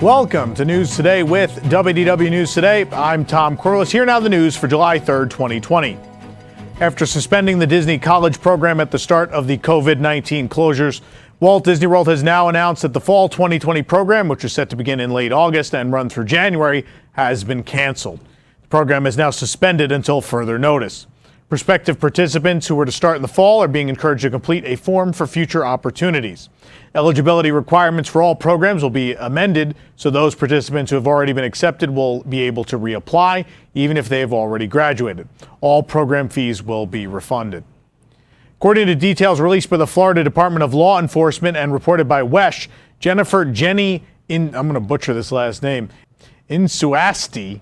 Welcome to News Today with WDW News Today. I'm Tom Corliss. Here now the news for July 3rd, 2020. After suspending the Disney College program at the start of the COVID-19 closures, Walt Disney World has now announced that the fall 2020 program, which is set to begin in late August and run through January, has been canceled. The program is now suspended until further notice. Prospective participants who were to start in the fall are being encouraged to complete a form for future opportunities. Eligibility requirements for all programs will be amended, so those participants who have already been accepted will be able to reapply, even if they have already graduated. All program fees will be refunded. According to details released by the Florida Department of Law Enforcement and reported by WESH, I'm going to butcher this last name, Insuasti,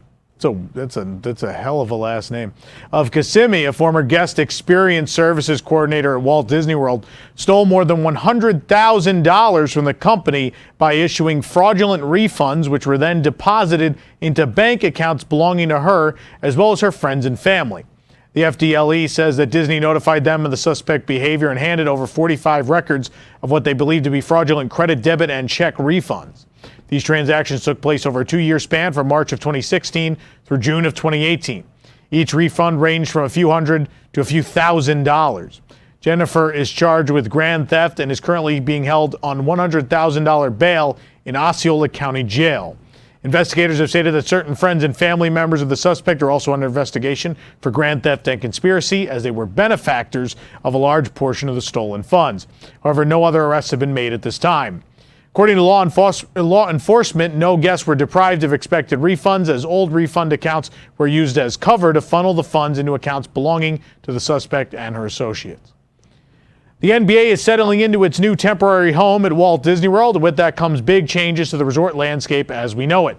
that's a hell of a last name, of Kissimmee, a former guest experience services coordinator at Walt Disney World, stole more than $100,000 from the company by issuing fraudulent refunds, which were then deposited into bank accounts belonging to her, as well as her friends and family. The FDLE says that Disney notified them of the suspect behavior and handed over 45 records of what they believe to be fraudulent credit, debit, and check refunds. These transactions took place over a 2-year span from March of 2016 through June of 2018. Each refund ranged from a few hundred to a few $1,000s. Jennifer is charged with grand theft and is currently being held on $100,000 bail in Osceola County Jail. Investigators have stated that certain friends and family members of the suspect are also under investigation for grand theft and conspiracy, as they were benefactors of a large portion of the stolen funds. However, no other arrests have been made at this time. According to law enforcement, no guests were deprived of expected refunds, as old refund accounts were used as cover to funnel the funds into accounts belonging to the suspect and her associates. The NBA is settling into its new temporary home at Walt Disney World, and with that comes big changes to the resort landscape as we know it.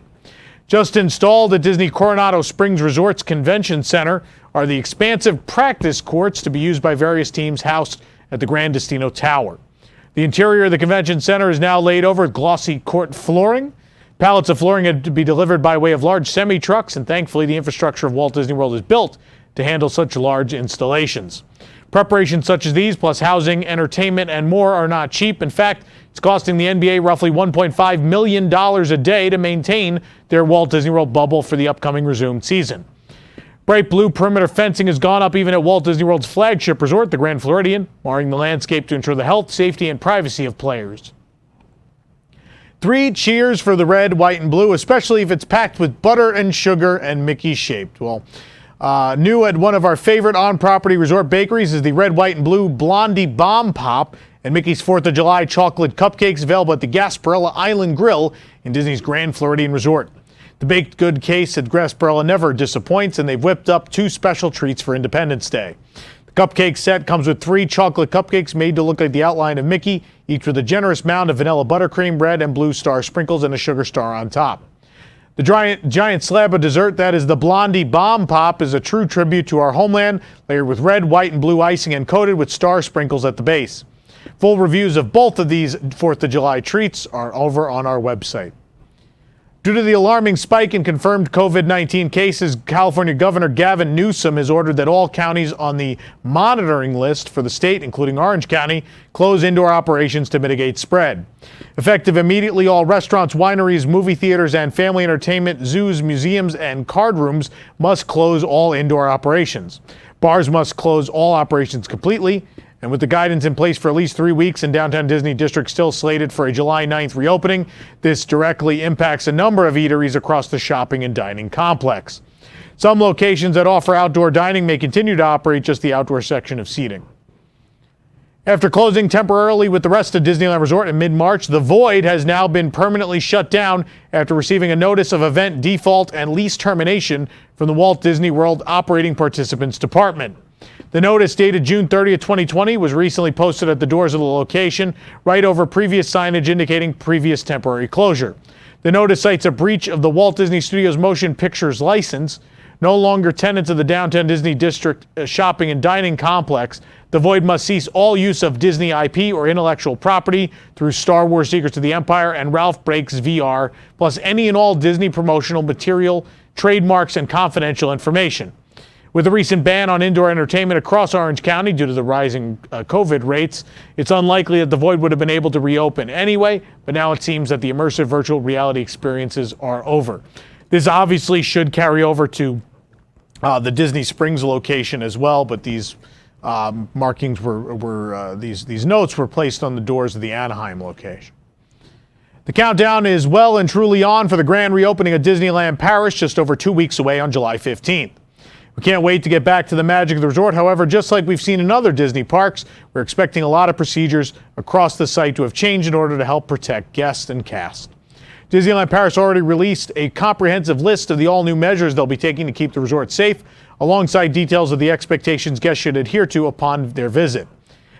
Just installed at Disney Coronado Springs Resort's Convention Center are the expansive practice courts to be used by various teams housed at the Grand Destino Tower. The interior of the convention center is now laid over with glossy court flooring. Pallets of flooring had to be delivered by way of large semi-trucks, and thankfully the infrastructure of Walt Disney World is built to handle such large installations. Preparations such as these, plus housing, entertainment, and more, are not cheap. In fact, it's costing the NBA roughly $1.5 million a day to maintain their Walt Disney World bubble for the upcoming resumed season. Bright blue perimeter fencing has gone up even at Walt Disney World's flagship resort, the Grand Floridian, marring the landscape to ensure the health, safety, and privacy of players. 3 cheers for the red, white, and blue, especially if it's packed with butter and sugar and Mickey shaped. Well, new at one of our favorite on-property resort bakeries is the red, white, and blue Blondie Bomb Pop and Mickey's 4th of July chocolate cupcakes, available at the Gasparilla Island Grill in Disney's Grand Floridian Resort. The baked good case at Gasparilla never disappoints, and they've whipped up 2 special treats for Independence Day. The cupcake set comes with 3 chocolate cupcakes made to look like the outline of Mickey, each with a generous mound of vanilla buttercream, red and blue star sprinkles, and a sugar star on top. The giant slab of dessert that is the Blondie Bomb Pop is a true tribute to our homeland, layered with red, white, and blue icing and coated with star sprinkles at the base. Full reviews of both of these 4th of July treats are over on our website. Due to the alarming spike in confirmed COVID-19 cases, California Governor Gavin Newsom has ordered that all counties on the monitoring list for the state, including Orange County, close indoor operations to mitigate spread. Effective immediately, all restaurants, wineries, movie theaters, and family entertainment, zoos, museums, and card rooms must close all indoor operations. Bars must close all operations completely. And with the guidance in place for at least 3 weeks and downtown Disney District still slated for a July 9th reopening, this directly impacts a number of eateries across the shopping and dining complex. Some locations that offer outdoor dining may continue to operate just the outdoor section of seating. After closing temporarily with the rest of Disneyland Resort in mid-March, the Void has now been permanently shut down after receiving a notice of event default and lease termination from the Walt Disney World Operating Participants Department. The notice, dated June 30th, 2020, was recently posted at the doors of the location, right over previous signage indicating previous temporary closure. The notice cites a breach of the Walt Disney Studios Motion Pictures license. No longer tenants of the downtown Disney District shopping and dining complex, the Void must cease all use of Disney IP or intellectual property through Star Wars Secrets of the Empire and Ralph Breaks VR, plus any and all Disney promotional material, trademarks, and confidential information. With the recent ban on indoor entertainment across Orange County due to the rising COVID rates, it's unlikely that the Void would have been able to reopen anyway, but now it seems that the immersive virtual reality experiences are over. This obviously should carry over to the Disney Springs location as well, but these markings these notes were placed on the doors of the Anaheim location. The countdown is well and truly on for the grand reopening of Disneyland Paris, just over 2 weeks away on July 15th. We can't wait to get back to the magic of the resort. However, just like we've seen in other Disney parks, we're expecting a lot of procedures across the site to have changed in order to help protect guests and cast. Disneyland Paris already released a comprehensive list of the all-new measures they'll be taking to keep the resort safe, alongside details of the expectations guests should adhere to upon their visit.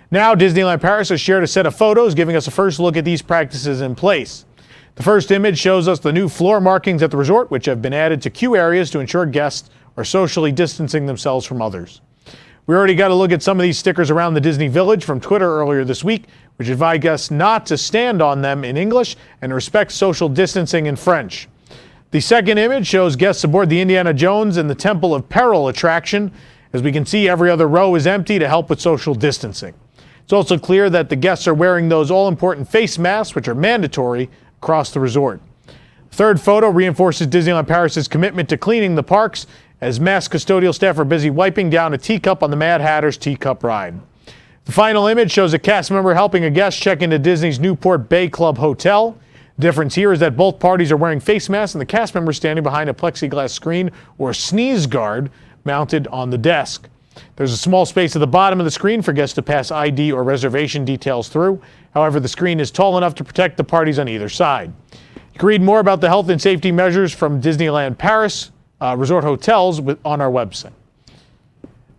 Now, Disneyland Paris has shared a set of photos giving us a first look at these practices in place. The first image shows us the new floor markings at the resort, which have been added to queue areas to ensure guests are socially distancing themselves from others. We already got a look at some of these stickers around the Disney Village from Twitter earlier this week, which advise guests not to stand on them in English and respect social distancing in French. The second image shows guests aboard the Indiana Jones and the Temple of Peril attraction. As we can see, every other row is empty to help with social distancing. It's also clear that the guests are wearing those all-important face masks, which are mandatory across the resort. The third photo reinforces Disneyland Paris's commitment to cleaning the parks, as masked custodial staff are busy wiping down a teacup on the Mad Hatter's Teacup Ride. The final image shows a cast member helping a guest check into Disney's Newport Bay Club Hotel. The difference here is that both parties are wearing face masks and the cast member standing behind a plexiglass screen or sneeze guard mounted on the desk. There's a small space at the bottom of the screen for guests to pass ID or reservation details through. However, the screen is tall enough to protect the parties on either side. You can read more about the health and safety measures from Disneyland Paris resort hotels on our website.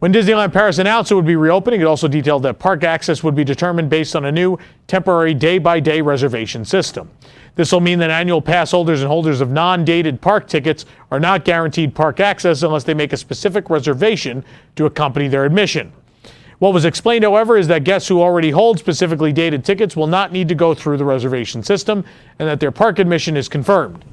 When Disneyland Paris announced it would be reopening, it also detailed that park access would be determined based on a new temporary day-by-day reservation system. This will mean that annual pass holders and holders of non-dated park tickets are not guaranteed park access unless they make a specific reservation to accompany their admission. What was explained, however, is that guests who already hold specifically dated tickets will not need to go through the reservation system and that their park admission is confirmed.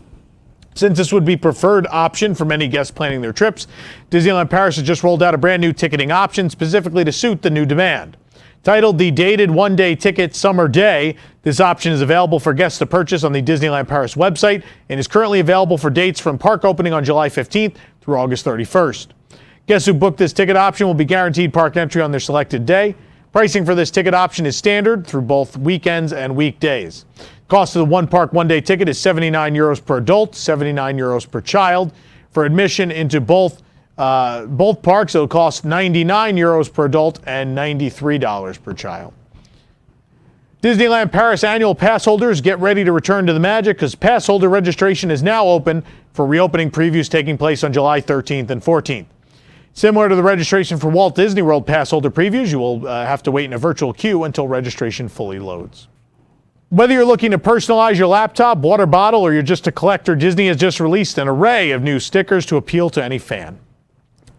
Since this would be preferred option for many guests planning their trips, Disneyland Paris has just rolled out a brand new ticketing option specifically to suit the new demand. Titled the Dated One-Day Ticket Summer Day, this option is available for guests to purchase on the Disneyland Paris website and is currently available for dates from park opening on July 15th through August 31st. Guests who book this ticket option will be guaranteed park entry on their selected day. Pricing for this ticket option is standard through both weekends and weekdays. Cost of the one park one-day ticket is €79 per adult, €79 per child. For admission into both parks, it will cost €99 per adult and $93 per child. Disneyland Paris annual pass holders, get ready to return to the magic because pass holder registration is now open for reopening previews taking place on July 13th and 14th. Similar to the registration for Walt Disney World pass holder previews, you will have to wait in a virtual queue until registration fully loads. Whether you're looking to personalize your laptop, water bottle, or you're just a collector, Disney has just released an array of new stickers to appeal to any fan.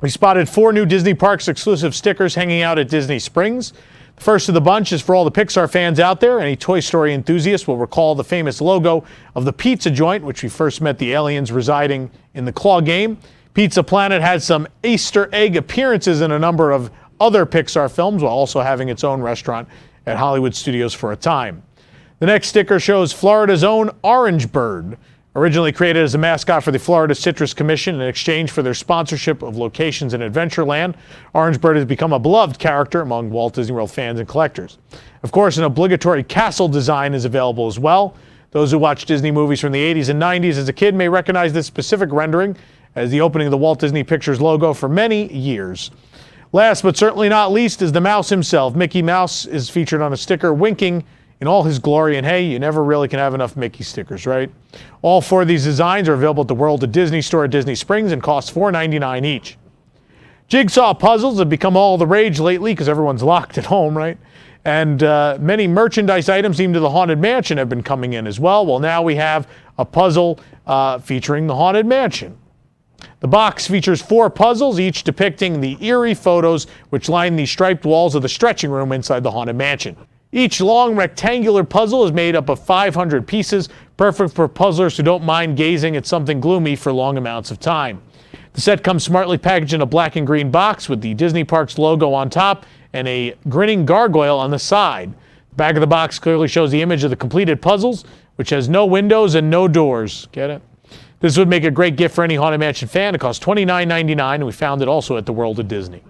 We spotted 4 new Disney Parks exclusive stickers hanging out at Disney Springs. The first of the bunch is for all the Pixar fans out there. Any Toy Story enthusiast will recall the famous logo of the pizza joint, which we first met the aliens residing in the Claw game. Pizza Planet had some Easter egg appearances in a number of other Pixar films, while also having its own restaurant at Hollywood Studios for a time. The next sticker shows Florida's own Orange Bird. Originally created as a mascot for the Florida Citrus Commission in exchange for their sponsorship of locations in Adventureland, Orange Bird has become a beloved character among Walt Disney World fans and collectors. Of course, an obligatory castle design is available as well. Those who watch Disney movies from the 80s and 90s as a kid may recognize this specific rendering as the opening of the Walt Disney Pictures logo for many years. Last but certainly not least is the mouse himself. Mickey Mouse is featured on a sticker winking in all his glory, and hey, you never really can have enough Mickey stickers, right? All 4 of these designs are available at the World of Disney store at Disney Springs and cost $4.99 each. Jigsaw puzzles have become all the rage lately because everyone's locked at home, right? And many merchandise items themed to the Haunted Mansion have been coming in as well. Well, now we have a puzzle featuring the Haunted Mansion. The box features 4 puzzles, each depicting the eerie photos which line the striped walls of the stretching room inside the Haunted Mansion. Each long rectangular puzzle is made up of 500 pieces, perfect for puzzlers who don't mind gazing at something gloomy for long amounts of time. The set comes smartly packaged in a black and green box with the Disney Parks logo on top and a grinning gargoyle on the side. The back of the box clearly shows the image of the completed puzzles, which has no windows and no doors. Get it? This would make a great gift for any Haunted Mansion fan. It costs $29.99, and we found it also at the World of Disney.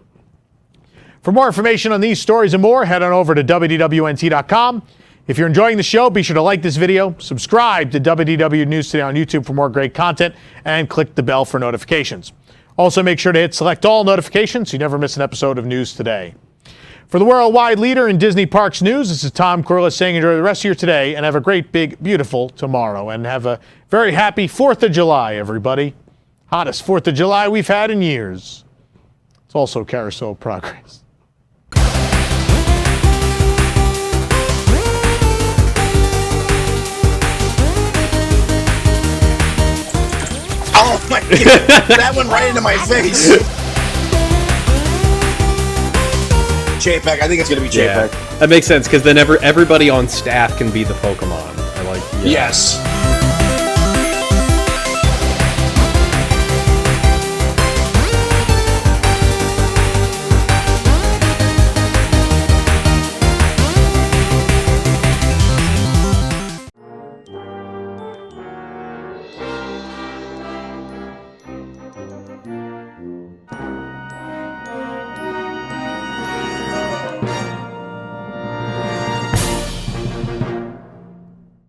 For more information on these stories and more, head on over to WDWNT.com. If you're enjoying the show, be sure to like this video, subscribe to WDW News Today on YouTube for more great content, and click the bell for notifications. Also, make sure to hit select all notifications so you never miss an episode of News Today. For the worldwide leader in Disney Parks news, this is Tom Corliss saying enjoy the rest of your today and have a great, big, beautiful tomorrow. And have a very happy 4th of July, everybody. Hottest 4th of July we've had in years. It's also Carousel Progress. Oh my God, that went right into my face. JPEG, I think it's going to be JPEG. Yeah, that makes sense because then everybody on staff can be the Pokemon. I like. Yeah. Yes.